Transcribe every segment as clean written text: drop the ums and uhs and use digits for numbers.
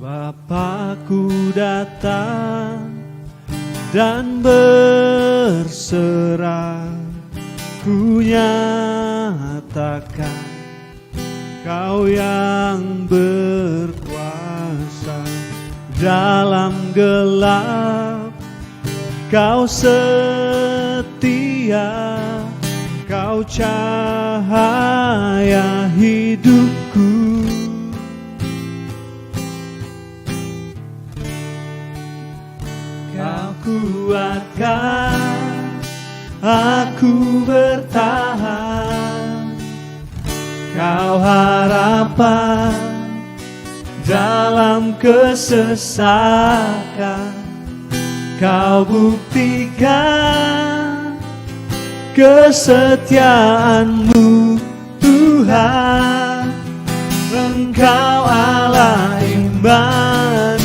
Bapakku datang dan berserah, ku nyatakan Kau yang berkuasa. Dalam gelap Kau setia, Kau cahaya hidupku. Kau kuatkan aku bertahan, Kau harapan dalam kesesakan. Kau buktikan kesetiaan-Mu Tuhan. Engkau Allah Immanuel.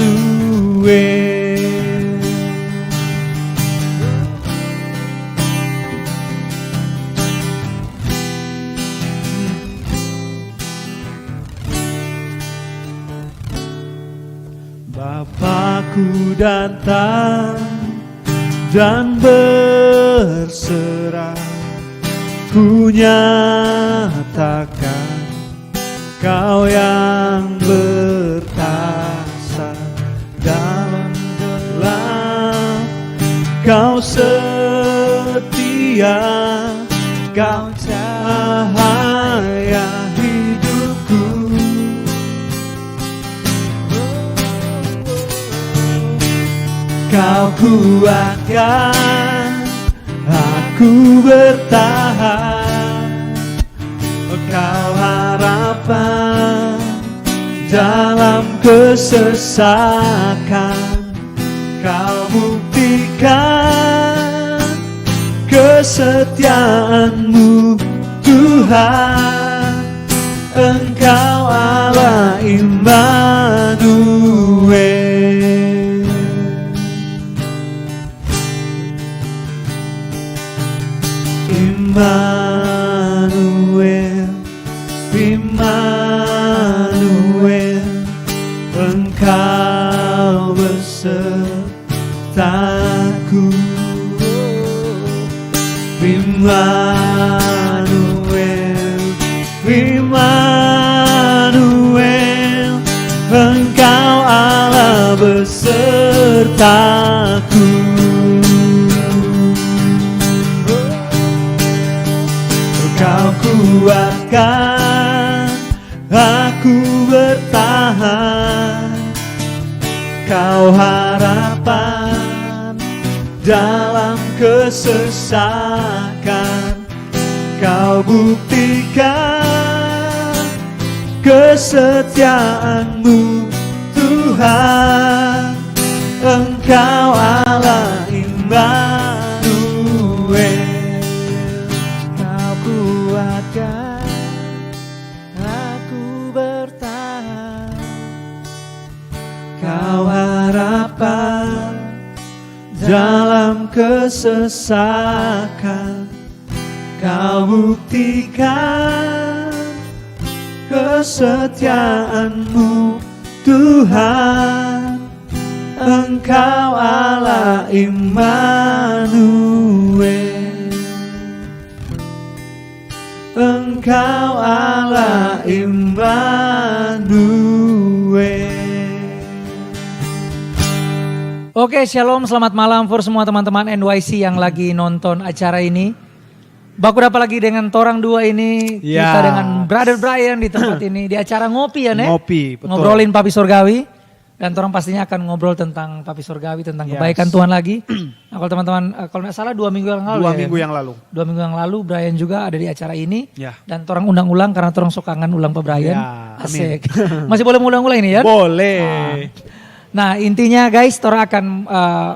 Bapakku datang dan berserah, ku nyatakan Kau yang bertasa. Dalam gelap Kau setia, Kau cahaya hidupku. Kau kuatkan aku bertahan, Kau harapan dalam kesesakan. Kau buktikan kesetiaan-Mu Tuhan. Engkau Allah Immanuel. Immanuel, Immanuel, Engkau besertaku. Immanuel, Immanuel, Engkau Allah besertaku. Kau kuatkan aku bertahan, Kau harapan dalam kesesakan. Kau buktikan kesetiaan-Mu Tuhan. Engkau Allah Immanuel. Aku bertahan, Kau harapan dalam kesesakan. Kau buktikan kesetiaan-Mu Tuhan. Engkau Allah Immanuel. Engkau Allah Immanuel. Oke, shalom, selamat malam for semua teman-teman NYC yang lagi nonton acara ini. Baku apa lagi dengan torang dua ini, kita dengan Brother Brian di tempat ini, di acara ngopi ya Nek? Ngopi, betul. Ngobrolin Papi Surgawi. Dan orang pastinya akan ngobrol tentang Papi Surgawi, tentang kebaikan Tuhan lagi. Nah kalau teman-teman, kalau nggak salah 2 minggu yang lalu 2 minggu yang lalu. 2 minggu yang lalu Brian juga ada di acara ini. Dan orang undang-ulang karena orang suka kangen ulang Pak Brian. Asik. Masih boleh ulang-ulang ini ya? Boleh. Nah intinya guys, orang akan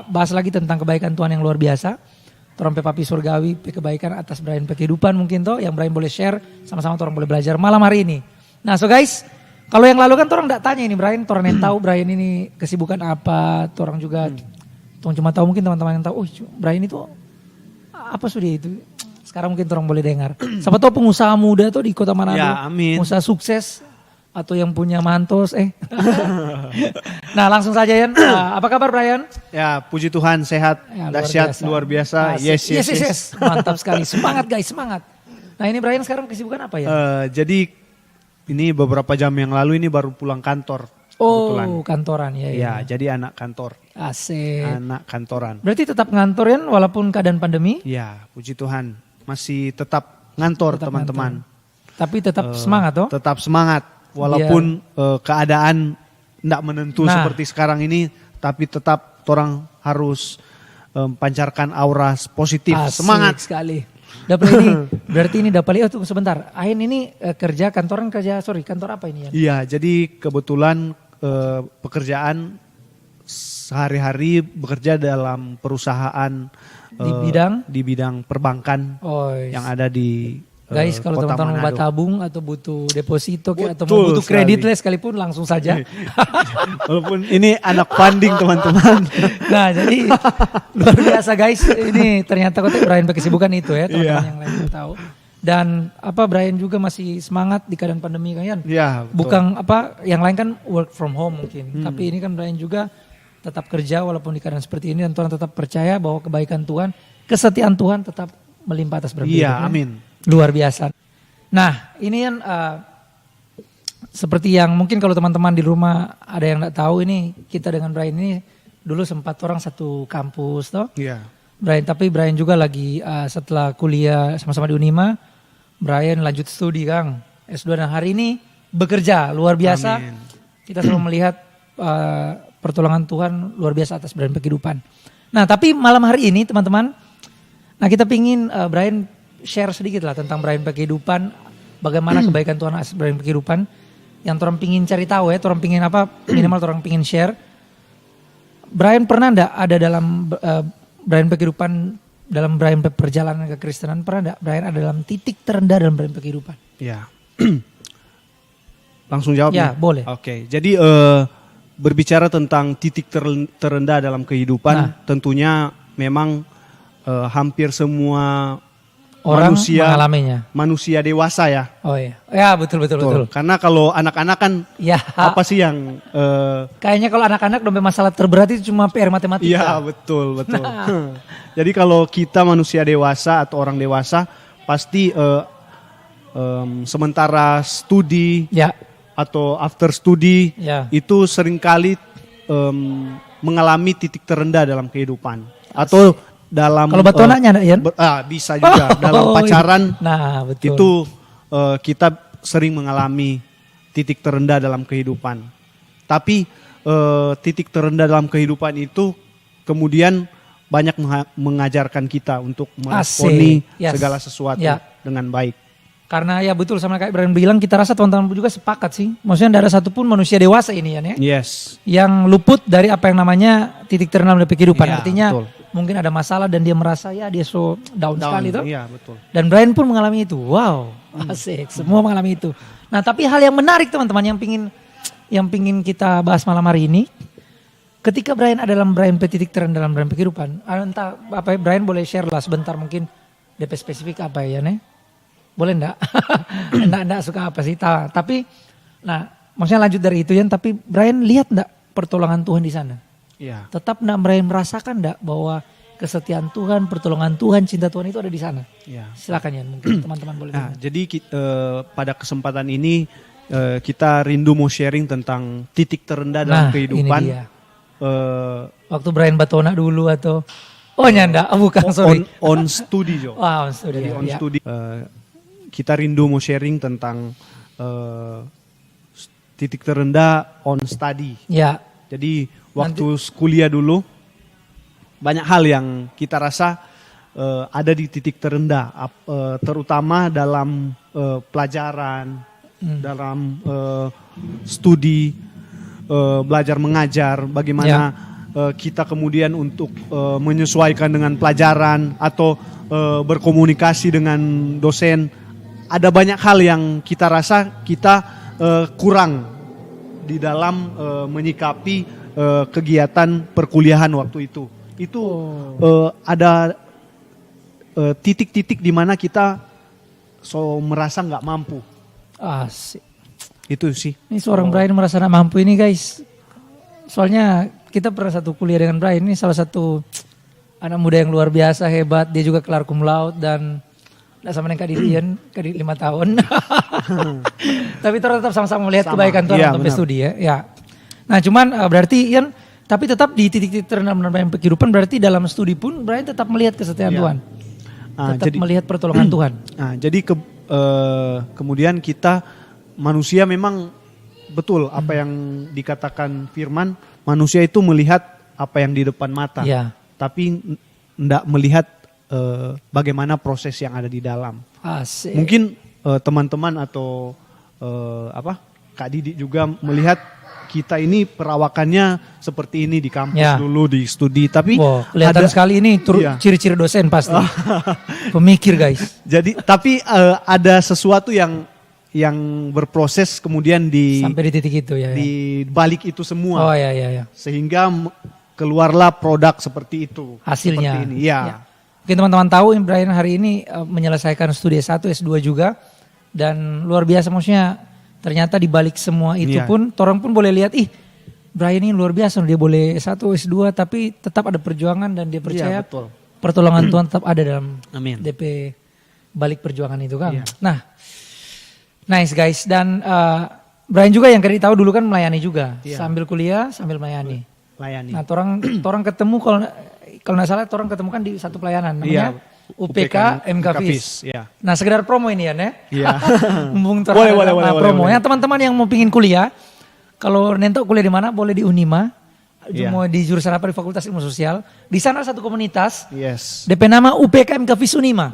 bahas lagi tentang kebaikan Tuhan yang luar biasa. Orang Papi Surgawi, kebaikan atas Brian kehidupan mungkin toh, yang Brian boleh share, sama-sama orang boleh belajar malam hari ini. Nah so guys, kalau yang lalu kan orang enggak tanya ini Brian, orang yang tahu Brian ini kesibukan apa, orang juga cuma tahu mungkin teman-teman yang tahu, oh Brian itu apa sudah itu. Sekarang mungkin orang boleh dengar. Siapa tahu pengusaha muda tuh di Kota Manado, pengusaha sukses, atau yang punya mantos Nah langsung saja Yan, apa kabar Brian? Ya, puji Tuhan sehat, Ya, dahsyat, luar biasa. Asik. Yes. Mantap sekali, semangat guys, semangat. Nah ini Brian sekarang kesibukan apa ya? Jadi ini beberapa jam yang lalu ini baru pulang kantor. Kebetulan. Kantoran ya. Ya, jadi anak kantor. Asik. Anak kantoran. Berarti tetap ngantor Yan walaupun keadaan pandemi? Ya, puji Tuhan masih tetap ngantor teman-teman. Tapi tetap semangat toh? Tetap semangat walaupun keadaan tidak menentu seperti sekarang ini, tapi tetap orang harus pancarkan aura positif. Asik Semangat sekali. Dapat ini berarti ini dapat tunggu sebentar. Ain ini kantor apa ini ya? Iya, jadi kebetulan pekerjaan sehari-hari bekerja dalam perusahaan di bidang perbankan yang ada di guys, kalau Kota teman-teman mau Manado. tabung atau butuh deposito atau Betul mau butuh kredit sekali. sekalipun langsung saja. Walaupun ini anak funding teman-teman. Nah jadi luar biasa guys, ini ternyata kota Brian pakai kesibukan itu ya teman-teman yang lain tahu. Dan Brian juga masih semangat di keadaan pandemi kan? Iya. Bukan yang lain kan work from home mungkin, tapi ini kan Brian juga tetap kerja walaupun di keadaan seperti ini dan Tuhan tetap percaya bahwa kebaikan Tuhan, kesetiaan Tuhan tetap melimpah atas berbagai Iya, amin. Luar biasa. Nah ini kan seperti yang mungkin kalau teman-teman di rumah ada yang nggak tahu, ini kita dengan Brian ini dulu sempat orang satu kampus toh. Iya. Tapi Brian juga lagi setelah kuliah sama-sama di Unima, Brian lanjut studi Kang S2 dan hari ini bekerja luar biasa. Amin. Kita selalu melihat pertolongan Tuhan luar biasa atas Brian kehidupan. Nah tapi malam hari ini teman-teman, nah kita pingin Brian share sedikit lah tentang Brian kehidupan, bagaimana kebaikan Tuhan atas Brian kehidupan. Yang orang pingin cari tahu ya, orang pingin minimal orang pingin share. Brian pernah enggak ada dalam Brian kehidupan, dalam Brian perjalanan kekristenan, pernah enggak Brian ada dalam titik terendah dalam Brian kehidupan? Ya. Langsung jawab ya? Boleh. Oke, jadi berbicara tentang titik terendah dalam kehidupan, tentunya memang hampir semua orang mengalaminya. Manusia dewasa ya. Oh iya, ya betul. Karena kalau anak-anak kan apa sih yang kayaknya kalau anak-anak dompet masalah terberat itu cuma PR matematika. Iya betul. Nah. Jadi kalau kita manusia dewasa atau orang dewasa pasti sementara studi atau after studi itu seringkali mengalami titik terendah dalam kehidupan. Atau dalam kalau batonanya Yan? Bisa juga dalam pacaran. Nah, betul. Itu kita sering mengalami titik terendah dalam kehidupan. Tapi titik terendah dalam kehidupan itu kemudian banyak mengajarkan kita untuk melakoni segala sesuatu dengan baik. Karena ya betul sama kayak Brian bilang, kita rasa teman-teman juga sepakat sih. Maksudnya tidak ada satupun manusia dewasa ini ya. Yes. Yang luput dari apa yang namanya titik terendah dalam kehidupan. Ya, artinya betul. Mungkin ada masalah dan dia merasa dia so down sekali tuh. Iya betul. Dan Brian pun mengalami itu. Wow, asik. Semua mengalami itu. Nah tapi hal yang menarik teman-teman yang pingin kita bahas malam hari ini. Ketika Brian ada dalam Brian titik terendah dalam Brian kehidupan. Entah apa Brian boleh share lah sebentar mungkin DP spesifik apa ya nih. Boleh enggak? enggak suka apa sih. Tapi nah maksudnya lanjut dari itu ya. Tapi Brian lihat enggak pertolongan Tuhan di sana? Iya. Tetap enggak Brian merasakan enggak bahwa kesetiaan Tuhan, pertolongan Tuhan, cinta Tuhan itu ada di sana? Iya. Silakan ya mungkin teman-teman boleh. Nah, jadi pada kesempatan ini kita rindu mau sharing tentang titik terendah dalam kehidupan. Ini dia. Waktu Brian Batona dulu atau nyanda, bukan sorry. On studi Jo. On studi. Jadi on studi. Kita rindu mau sharing tentang titik terendah on study. Ya. Jadi waktu kuliah dulu banyak hal yang kita rasa ada di titik terendah, terutama dalam pelajaran, dalam studi, belajar mengajar, bagaimana kita kemudian untuk menyesuaikan dengan pelajaran atau berkomunikasi dengan dosen. Ada banyak hal yang kita rasa kita kurang di dalam menyikapi kegiatan perkuliahan waktu itu. Itu ada titik-titik di mana kita merasa nggak mampu. Asik. Itu sih. Ini seorang Brian merasa nak mampu ini guys. Soalnya kita pernah satu kuliah dengan Brian, ini salah satu anak muda yang luar biasa hebat. Dia juga kelar cum laude dan sama dengan Kak Didian, Kak Didi 5 tahun. Tapi tetap sama-sama melihat kebaikan Tuhan untuk studi ya. Ya. Nah cuman berarti Ian, tapi tetap di titik-titik terendah dalam kehidupan, berarti dalam studi pun Brian tetap melihat kesetiaan Tuhan. Tetap melihat pertolongan Tuhan. Jadi kemudian kita manusia memang betul apa yang dikatakan firman, manusia itu melihat apa yang di depan mata, tapi tidak melihat bagaimana proses yang ada di dalam. Asik. Mungkin teman-teman atau Kak Didi juga melihat kita ini perawakannya seperti ini di kampus dulu di studi, tapi kelihatan sekali ini ciri-ciri dosen pasti. Pemikir guys. Jadi tapi ada sesuatu yang berproses kemudian sampai di titik itu ya. Di balik itu semua. Oh ya. Sehingga keluarlah produk seperti itu. Hasilnya. Seperti ini. Ya. Mungkin teman-teman tahu Brian hari ini menyelesaikan studi S1, S2 juga, dan luar biasa maksudnya ternyata di balik semua itu pun orang pun boleh lihat Brian ini luar biasa, dia boleh S1, S2 tapi tetap ada perjuangan dan dia percaya pertolongan Tuhan tetap ada dalam DP balik perjuangan itu kan. Nah, nice guys, dan Brian juga yang kali tahu dulu kan melayani juga, sambil kuliah sambil melayani. Nah, orang ketemu kalau nggak salah orang ketemu kan di satu pelayanan namanya UPK MKFIS. Nah, sekedar promo ini ya, boleh promo. Yang teman-teman yang mau pingin kuliah, kalau nentok kuliah di mana, boleh di Unima. Mau di jurusan apa di Fakultas Ilmu Sosial. Di sana ada satu komunitas. DP nama UPK MKFIS Unima.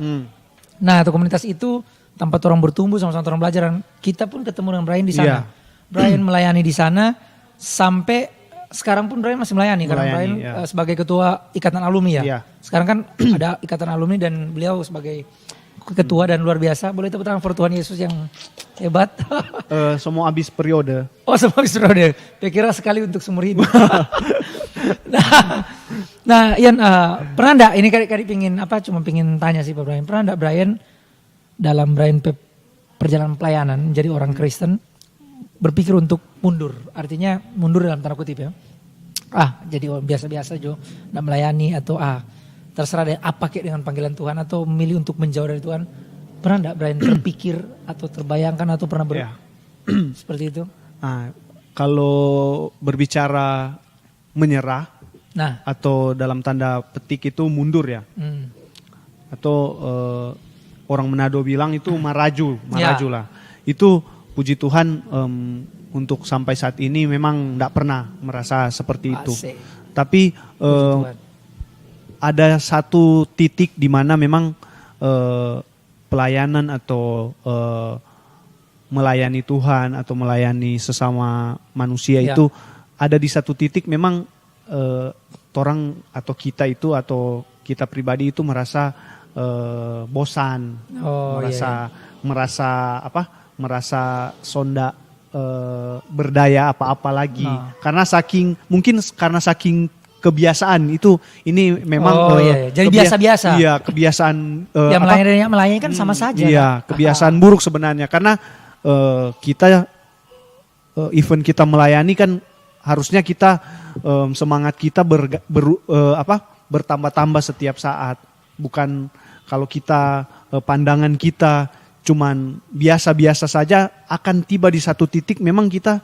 Nah, itu komunitas itu tempat orang bertumbuh sama-sama orang belajar, dan kita pun ketemu dengan Brian di sana. Brian melayani di sana sampai sekarang pun Brian masih melayani karena Brian sebagai ketua ikatan alumni ya. Sekarang kan ada ikatan alumni dan beliau sebagai ketua dan luar biasa. Boleh tepuk tangan for Tuhan Yesus yang hebat. Semua habis periode. Oh, semua habis periode. Kira sekali untuk seumur hidup. Nah, Ian, pernah enggak ini kali pingin cuma pingin tanya sih Pak Brian. Pernah enggak Brian dalam Brian perjalanan pelayanan menjadi orang Kristen berpikir untuk mundur, artinya mundur dalam tanda kutip ya. Jadi biasa-biasa Jo, nak melayani atau terserah deh apa kayak dengan panggilan Tuhan atau memilih untuk menjauh dari Tuhan. Pernah enggak Brian terpikir atau terbayangkan atau pernah seperti itu? Kalau berbicara menyerah, atau dalam tanda petik itu mundur ya, atau orang Manado bilang itu maraju lah. Itu puji Tuhan untuk sampai saat ini memang tidak pernah merasa seperti itu. Tapi ada satu titik di mana memang pelayanan atau melayani Tuhan atau melayani sesama manusia itu ada di satu titik memang orang atau kita itu atau kita pribadi itu merasa bosan, merasa sonda berdaya apa-apa lagi karena saking kebiasaan itu ini memang jadi biasa-biasa. Iya, kebiasaan melayani kan sama saja. Iya, kebiasaan buruk sebenarnya karena kita event kita melayani kan harusnya kita semangat kita bertambah-tambah setiap saat. Bukan kalau kita pandangan kita cuman biasa-biasa saja, akan tiba di satu titik memang kita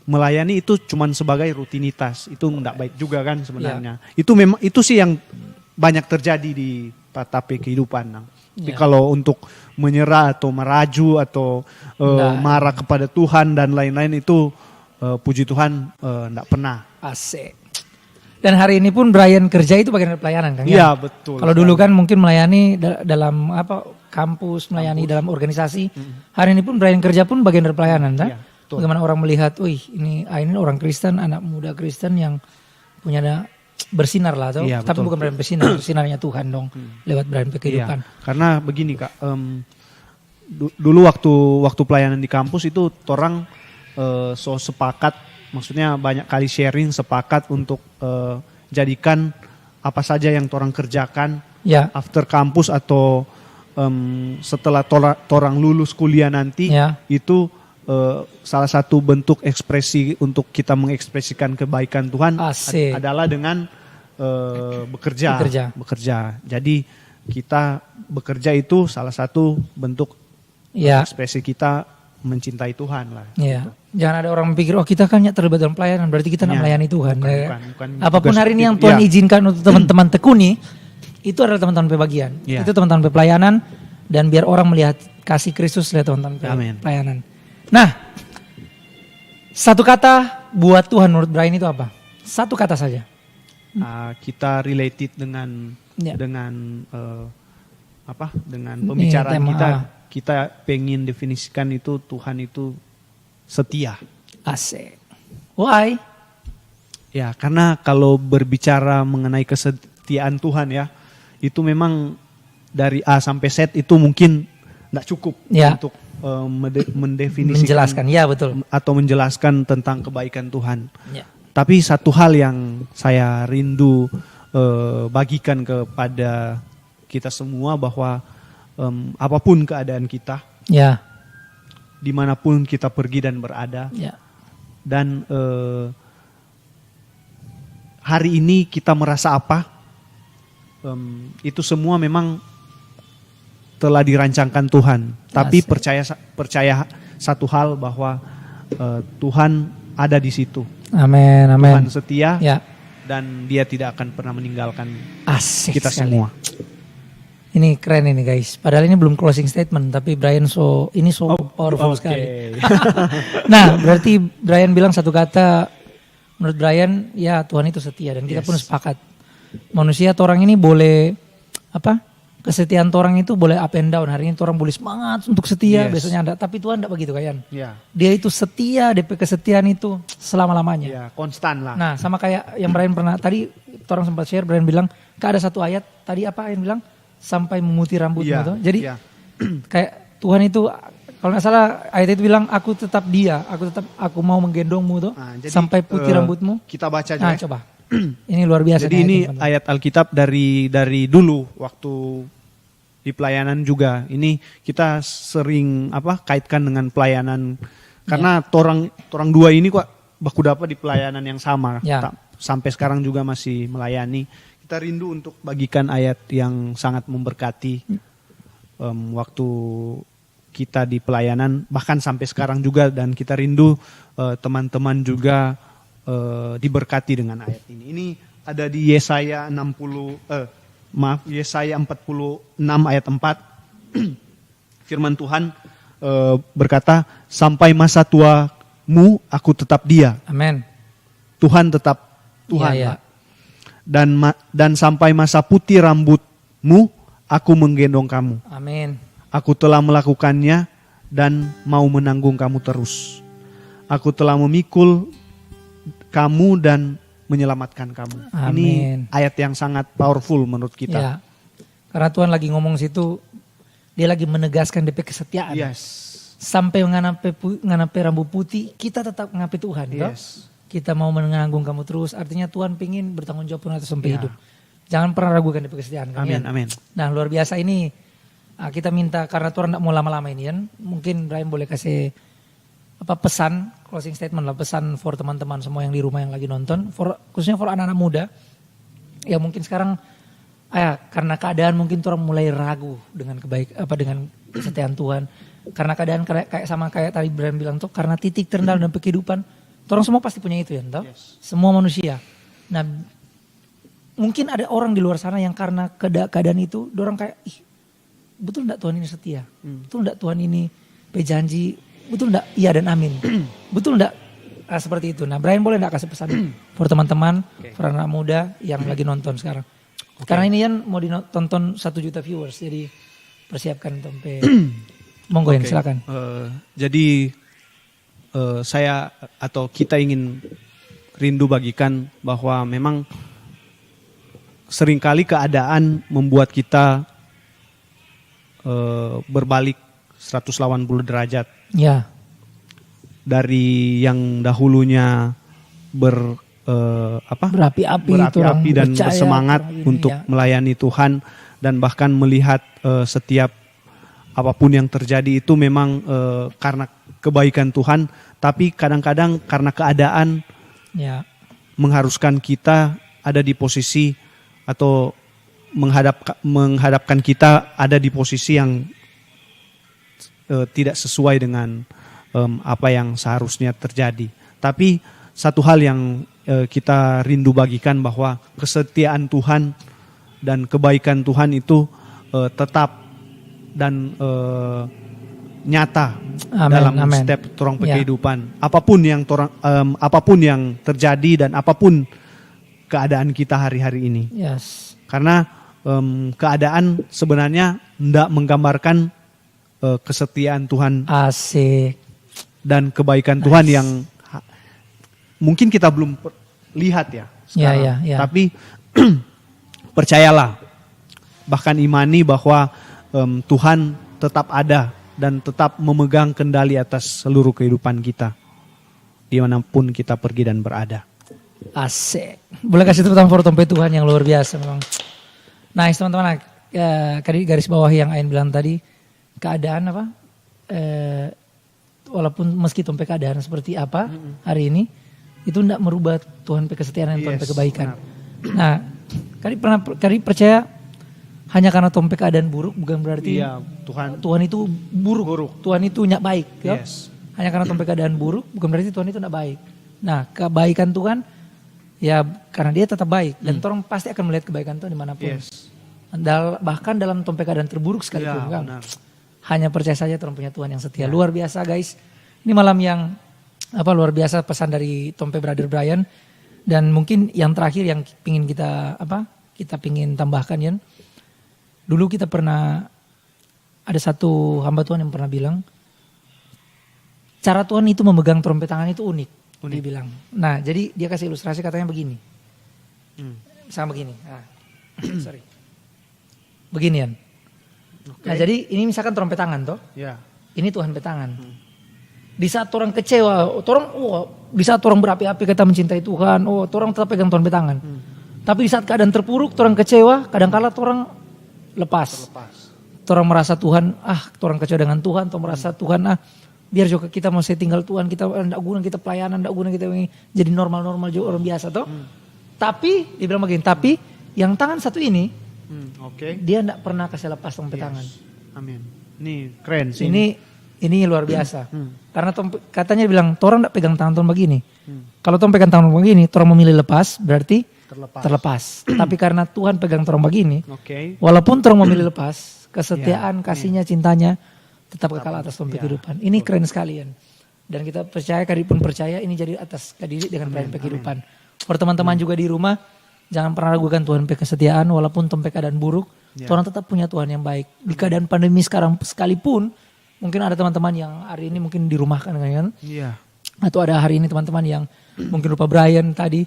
melayani itu cuman sebagai rutinitas. Itu enggak baik juga kan sebenarnya. Itu memang itu sih yang banyak terjadi di tatapi kehidupan. Tapi kalau untuk menyerah atau meraju atau marah kepada Tuhan dan lain-lain itu puji Tuhan enggak pernah. Asik. Dan hari ini pun Brian kerja itu bagian dari pelayanan kan? Iya, betul. Kalau dulu kan mungkin melayani dalam kampus, melayani dalam organisasi. Hari ini pun Brian kerja pun bagian dari pelayanan kan? Bagaimana orang melihat, ini orang Kristen, anak muda Kristen yang punya bersinar lah tuh. Tapi bukan Brian bersinar, bersinarnya Tuhan dong lewat Brian kehidupan. Karena begini Kak, dulu waktu pelayanan di kampus itu orang sepakat. Maksudnya banyak kali sharing sepakat untuk jadikan apa saja yang orang kerjakan after kampus atau setelah torang lulus kuliah nanti Ya. itu salah satu bentuk ekspresi untuk kita mengekspresikan kebaikan Tuhan Asik. adalah dengan bekerja. Jadi kita bekerja itu salah satu bentuk Ya. ekspresi kita mencintai Tuhan lah. Ya. Jangan ada orang pikir, oh kita kan terlibat dalam pelayanan, berarti kita Ya. melayani Tuhan. Bukan Apapun juga hari ini yang seperti Tuhan itu. Ya. izinkan untuk teman-teman tekuni, itu adalah teman-teman pebagian. Ya. Itu teman-teman pelayanan, dan biar orang melihat kasih Kristus lihat teman-teman Amin. pelayanan. Nah, satu kata buat Tuhan menurut Brian itu apa? Satu kata saja. Kita related dengan Ya. dengan pembicaraan tema, kita pengen definisikan itu Tuhan itu setia. Asik. Why? Ya, karena kalau berbicara mengenai kesetiaan Tuhan ya, itu memang dari A sampai Z itu mungkin tidak cukup Ya. untuk mendefinisikan Menjelaskan, ya betul. atau menjelaskan tentang kebaikan Tuhan. Ya. Tapi satu hal yang saya rindu bagikan kepada kita semua bahwa apapun keadaan kita, Ya. dimanapun kita pergi dan berada, Ya. dan hari ini kita merasa apa, itu semua memang telah dirancangkan Tuhan. Tapi Asik. percaya satu hal bahwa Tuhan ada di situ. Amin, Tuhan amin. setia Ya. dan Dia tidak akan pernah meninggalkan Asik kita sekali. semua. Ini keren ini guys. Padahal ini belum closing statement, tapi Brian ini powerful Oke. sekali. Nah, berarti Brian bilang satu kata, menurut Brian ya Tuhan itu setia, dan kita Yes. pun sepakat. Manusia atau orang ini boleh kesetiaan orang itu boleh up and down. Hari ini orang boleh semangat untuk setia, Yes. biasanya ada. Tapi Tuhan tidak begitu kan? Ya, Dia itu setia, DP kesetiaan itu selama-lamanya. ya, konstan lah. Nah, sama kayak yang Brian pernah tadi orang sempat share, Brian bilang, ada satu ayat tadi apa yang bilang sampai memutih rambutmu Iya, tuh. Jadi iya. kayak Tuhan itu kalau nggak salah ayat itu bilang aku tetap dia, aku mau menggendongmu tuh Nah, jadi, sampai putih rambutmu. Kita baca aja. Nah, ya. coba. Ini luar biasa. Jadi nih ini teman-teman. ayat Alkitab dari dulu waktu di pelayanan juga. Ini kita sering kaitkan dengan pelayanan karena torang dua ini kok baku dapat di pelayanan yang sama. Ya. Sampai sekarang juga masih melayani. Kita rindu untuk bagikan ayat yang sangat memberkati waktu kita di pelayanan, bahkan sampai sekarang juga, dan kita rindu teman-teman juga diberkati dengan ayat ini. Ini ada di Yesaya 46 ayat 4. Firman Tuhan berkata, sampai masa tuamu aku tetap dia. Amin. Tuhan tetap Tuhan. Iya, iya. Dan sampai masa putih rambutmu aku menggendong kamu. Amin. Aku telah melakukannya dan mau menanggung kamu terus. Aku telah memikul kamu dan menyelamatkan kamu. Amin. Ini ayat yang sangat powerful menurut kita. Ya. Karena Tuhan lagi ngomong situ, dia lagi menegaskan DP kesetiaan. Yes. Sampai nganape rambut putih, kita tetap ngapi Tuhan. Toh? Yes. Kita mau menanggung kamu terus, artinya Tuhan pingin bertanggung jawab penuh atas sampai Ya. hidup. Jangan pernah ragukan DP kesetiaan. Kan, Amin, ya? amin. Nah, luar biasa ini. Kita minta karena Tuhan tidak mau lama-lama ini kan. Mungkin Brian boleh kasih pesan, closing statement lah, pesan for teman-teman semua yang di rumah yang lagi nonton, khususnya for anak-anak muda. Ya mungkin sekarang karena keadaan mungkin orang mulai ragu dengan dengan kesetiaan Tuhan. Karena keadaan kayak tadi Brian bilang tuh, karena titik terendah dalam kehidupan, orang semua pasti punya itu ya, toh? Yes. Semua manusia. Nah, mungkin ada orang di luar sana yang karena keadaan itu, orang kayak, betul enggak Tuhan ini setia? Betul enggak Tuhan ini berjanji? Betul enggak? Iya dan amin. Betul enggak? Seperti itu. Nah, Brian boleh enggak kasih pesan for teman-teman, for anak muda yang lagi nonton sekarang? Karena ini kan mau ditonton 1 juta viewers, jadi persiapkan sampai monggo yang silakan. Jadi saya atau kita ingin rindu bagikan bahwa memang seringkali keadaan membuat kita berbalik 180 derajat. Ya, Dari yang dahulunya berapi-api dan percaya, bersemangat orang ini, untuk ya. melayani Tuhan dan bahkan melihat setiap apapun yang terjadi itu memang karena kebaikan Tuhan, tapi kadang-kadang karena keadaan Ya. mengharuskan kita ada di posisi atau menghadapkan kita ada di posisi yang tidak sesuai dengan apa yang seharusnya terjadi. Tapi satu hal yang kita rindu bagikan bahwa kesetiaan Tuhan dan kebaikan Tuhan itu tetap dan nyata dalam setiap torang kehidupan. Apapun yang terjadi dan apapun keadaan kita hari-hari ini. Yes. Karena keadaan sebenarnya tidak menggambarkan kesetiaan Tuhan. Asik. Dan kebaikan Tuhan yang mungkin kita belum lihat ya sekarang. Ya. Tapi percayalah, bahkan imani bahwa Tuhan tetap ada dan tetap memegang kendali atas seluruh kehidupan kita dimanapun kita pergi dan berada. Asik. Boleh kasih tepuk tangan for Tompe Tuhan yang luar biasa memang. Nice teman-teman. Garis bawah yang Ain bilang tadi, keadaan apa? Walaupun meski Tompe keadaan seperti apa hari ini, itu tidak merubah Tuhan kesetiaan dan Tuhan kebaikan. Benar. Nah, kali percaya hanya karena Tompe keadaan buruk bukan berarti Tuhan itu buruk. Tuhan itu nyak baik. Yes. Hanya karena Tompe keadaan buruk bukan berarti Tuhan itu nyak baik. Nah, kebaikan Tuhan ya karena dia tetap baik dan orang pasti akan melihat kebaikan Tuhan dimanapun. Yes. Bahkan dalam Tompe keadaan terburuk sekalipun kan. Benar. Hanya percaya saja orang punya Tuhan yang setia. Luar biasa guys. Ini malam yang luar biasa pesan dari Tompe Brother Brian. Dan mungkin yang terakhir yang pingin kita pingin tambahkan ya. Dulu kita pernah ada satu hamba Tuhan yang pernah bilang cara Tuhan itu memegang trompet tangan itu unik. Dia bilang. Nah, jadi dia kasih ilustrasi katanya begini. Sama begini. Nah, sorry. Beginian. Okay. Nah, jadi ini misalkan trompet tangan toh. Yeah. Ini Tuhan petangan. Di saat orang kecewa, di saat orang berapi-api kita mencintai Tuhan, orang tetap pegang Tuhan petangan. Tapi di saat keadaan terpuruk, orang kecewa, kadang-kala orang lepas. Orang merasa Tuhan, orang kecewa dengan Tuhan, orang merasa Tuhan, biar juga kita masih tinggal Tuhan, kita enggak guna kita pelayanan, enggak guna kita jadi normal-normal juga orang biasa toh. Tapi dia bilang begini, tapi yang tangan satu ini, dia enggak pernah kasih lepas trompet tangan. Amin. Ini keren sih. Ini luar biasa. Karena katanya bilang, orang enggak pegang tangan begini. Kalau pegang tangan begini, orang memilih lepas, berarti terlepas. Tapi karena Tuhan pegang orang begini, walaupun orang memilih lepas, kesetiaan, kasihnya, cintanya, tetap kekal atas dompet kehidupan. Ini keren sekalian. Dan kita percaya, Kadiri pun percaya, ini jadi atas Kadiri dengan pelayan kehidupan. For teman-teman juga di rumah, jangan pernah ragukan Tuhan kesetiaan, walaupun dompet keadaan buruk, Tuhan tetap punya Tuhan yang baik. Di keadaan pandemi sekarang sekalipun, mungkin ada teman-teman yang hari ini mungkin dirumahkan kan? Atau ada hari ini teman-teman yang mungkin rupa Brian tadi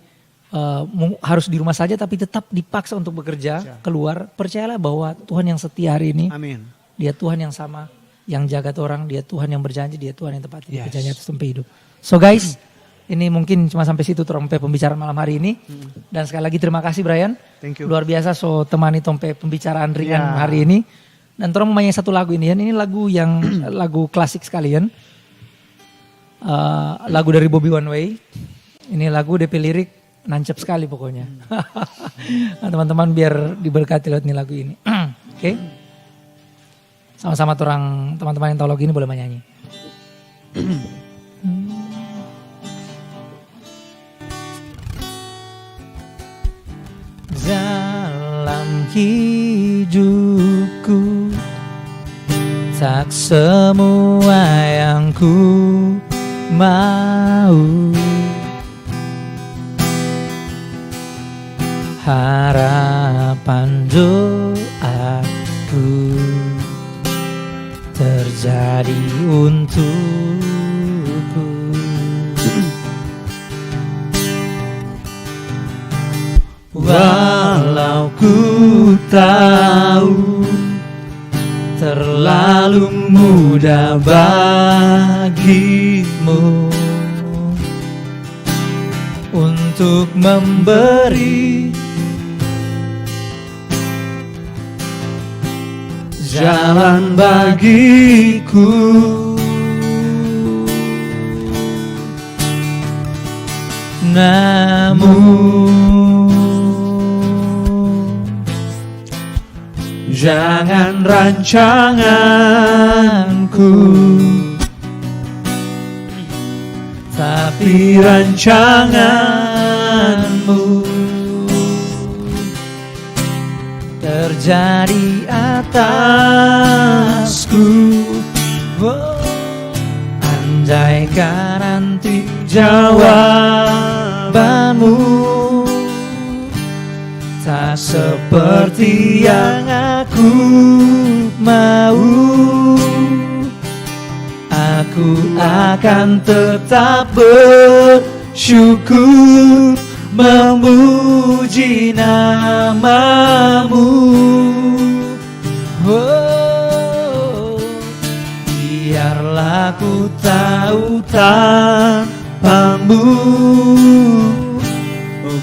harus di rumah saja tapi tetap dipaksa untuk bekerja keluar. Percayalah bahwa Tuhan yang setia hari ini. Amin. Dia Tuhan yang sama, yang jaga orang, dia Tuhan yang berjanji, dia Tuhan yang tepat berjanji atas tempat hidup. So guys, ini mungkin cuma sampai situ Tompe pembicaraan malam hari ini. Dan sekali lagi terima kasih Brian. Thank you. Luar biasa so temani Tompe pembicaraan ringan hari ini. Dan Torang mau mainnya satu lagu ini ya. Ini lagu yang lagu klasik sekalian. Lagu dari Bobby One Way. Ini lagu DP lirik nancep sekali pokoknya. Nah, teman-teman biar diberkati lewat nih lagu ini. Oke. Sama-sama teman-teman yang tahu lagu ini boleh menyanyi. Dalam hidupku tak semua yang ku mau, harapan doaku terjadi untukku. Walau ku tahu terlalu mudah bagimu untuk memberi, jalan bagiku. Namun jangan rancanganku, tapi rancanganmu terjadi atasku. Andaikan nanti jawabanmu tak seperti yang aku mau, aku akan tetap bersyukur memuji namamu. Oh, biarlah ku tahu tanpamu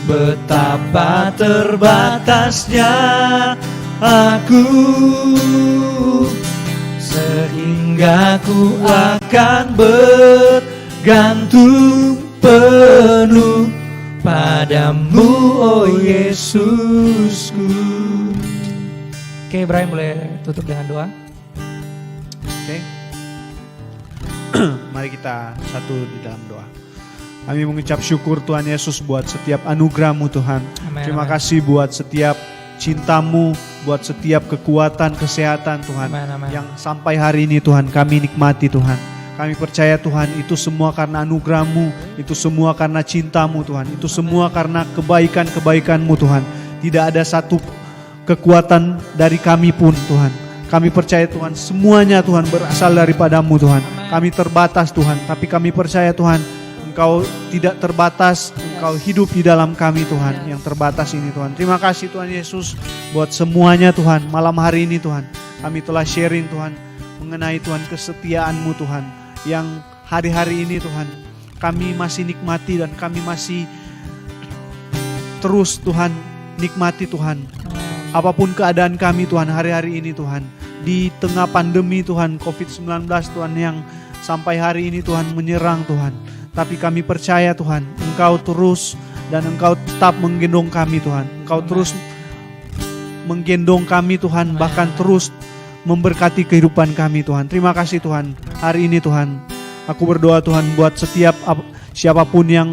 betapa terbatasnya aku, sehingga ku akan bergantung penuh padamu, oh Yesusku. Oke, Brian boleh tutup dengan doa. Oke. Mari kita satu di dalam doa. Kami mengucap syukur Tuhan Yesus buat setiap anugerah-Mu Tuhan. Amen, Terima amen. kasih buat setiap cinta-Mu, buat setiap kekuatan, kesehatan Tuhan. Amen, amen. Yang sampai hari ini Tuhan kami nikmati Tuhan. Kami percaya Tuhan itu semua karena anugerah-Mu, itu semua karena cinta-Mu Tuhan. Itu semua karena kebaikan-kebaikan-Mu Tuhan. Tidak ada satu kekuatan dari kami pun Tuhan. Kami percaya Tuhan semuanya Tuhan berasal daripada-Mu Tuhan. Kami terbatas Tuhan, tapi kami percaya Tuhan Engkau tidak terbatas, Engkau hidup di dalam kami Tuhan yang terbatas ini Tuhan. Terima kasih Tuhan Yesus buat semuanya Tuhan. Malam hari ini Tuhan kami telah sharing Tuhan mengenai Tuhan kesetiaan-Mu Tuhan. Yang hari-hari ini Tuhan kami masih nikmati dan kami masih terus Tuhan nikmati Tuhan. Apapun keadaan kami Tuhan hari-hari ini Tuhan. Di tengah pandemi Tuhan COVID-19 Tuhan yang sampai hari ini Tuhan menyerang Tuhan. Tapi kami percaya Tuhan, Engkau terus dan Engkau tetap menggendong kami Tuhan. Engkau terus menggendong kami Tuhan, bahkan terus memberkati kehidupan kami Tuhan. Terima kasih Tuhan, hari ini Tuhan. Aku berdoa Tuhan buat setiap siapapun yang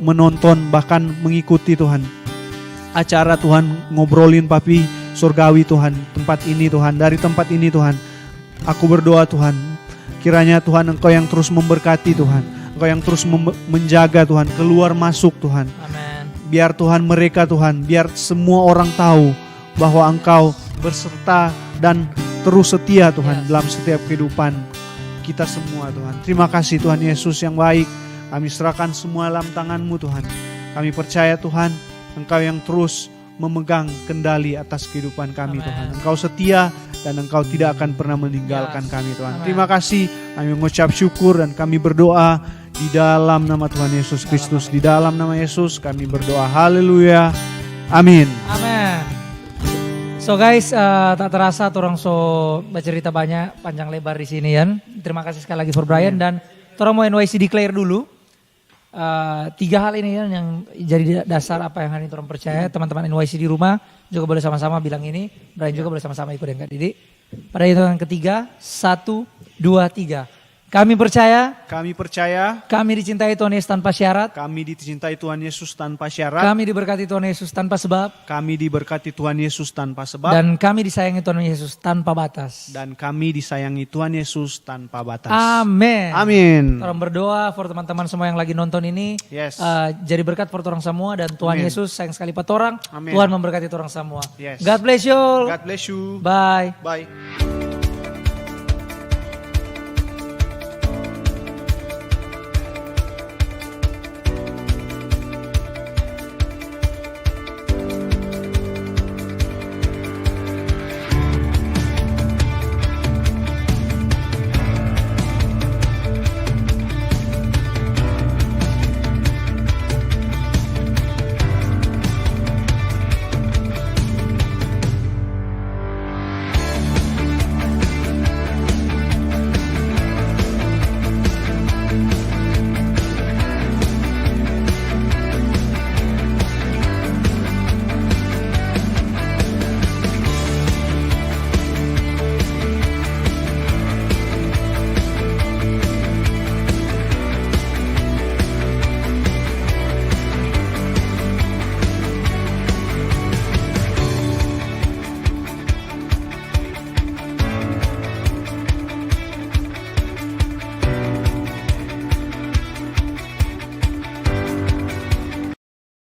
menonton bahkan mengikuti Tuhan. Acara Tuhan ngobrolin Papi Surgawi Tuhan, tempat ini Tuhan, dari tempat ini Tuhan. Aku berdoa Tuhan, kiranya Tuhan Engkau yang terus memberkati Tuhan. Engkau yang terus menjaga Tuhan, keluar masuk Tuhan. Amen. Biar Tuhan mereka Tuhan, biar semua orang tahu bahwa Engkau berserta dan terus setia Tuhan dalam setiap kehidupan kita semua Tuhan. Terima kasih Tuhan Yesus yang baik. Kami serahkan semua dalam tangan-Mu Tuhan. Kami percaya Tuhan, Engkau yang terus memegang kendali atas kehidupan kami Tuhan. Engkau setia dan Engkau tidak akan pernah meninggalkan kami Tuhan. Amen. Terima kasih, kami mengucap syukur dan kami berdoa di dalam nama Tuhan Yesus Kristus. Di dalam nama Yesus kami berdoa. Haleluya. Amin. Amin. So guys, tak terasa orang so bercerita banyak panjang lebar di sini ya. Terima kasih sekali lagi for Brian dan orang mau NYC declare dulu. 3 hal ini ya yang jadi dasar apa yang hari ini orang percaya. Teman-teman NYC di rumah juga boleh sama-sama bilang ini. Brian juga boleh sama-sama ikut dengan Kak Didi. Pada hitungan ketiga, 1, 2, 3. Kami percaya. Kami dicintai Tuhan Yesus tanpa syarat. Kami dicintai Tuhan Yesus tanpa syarat. Kami diberkati Tuhan Yesus tanpa sebab. Kami diberkati Tuhan Yesus tanpa sebab. Dan kami disayangi Tuhan Yesus tanpa batas. Dan kami disayangi Tuhan Yesus tanpa batas. Amin. Amin. Orang berdoa for teman-teman semua yang lagi nonton ini. Yes. Jadi berkat for orang semua dan Tuhan Amin. Yesus sayang sekali pat orang. Amin. Tuhan memberkati orang semua. Yes. God bless you all. God bless you. Bye. Bye.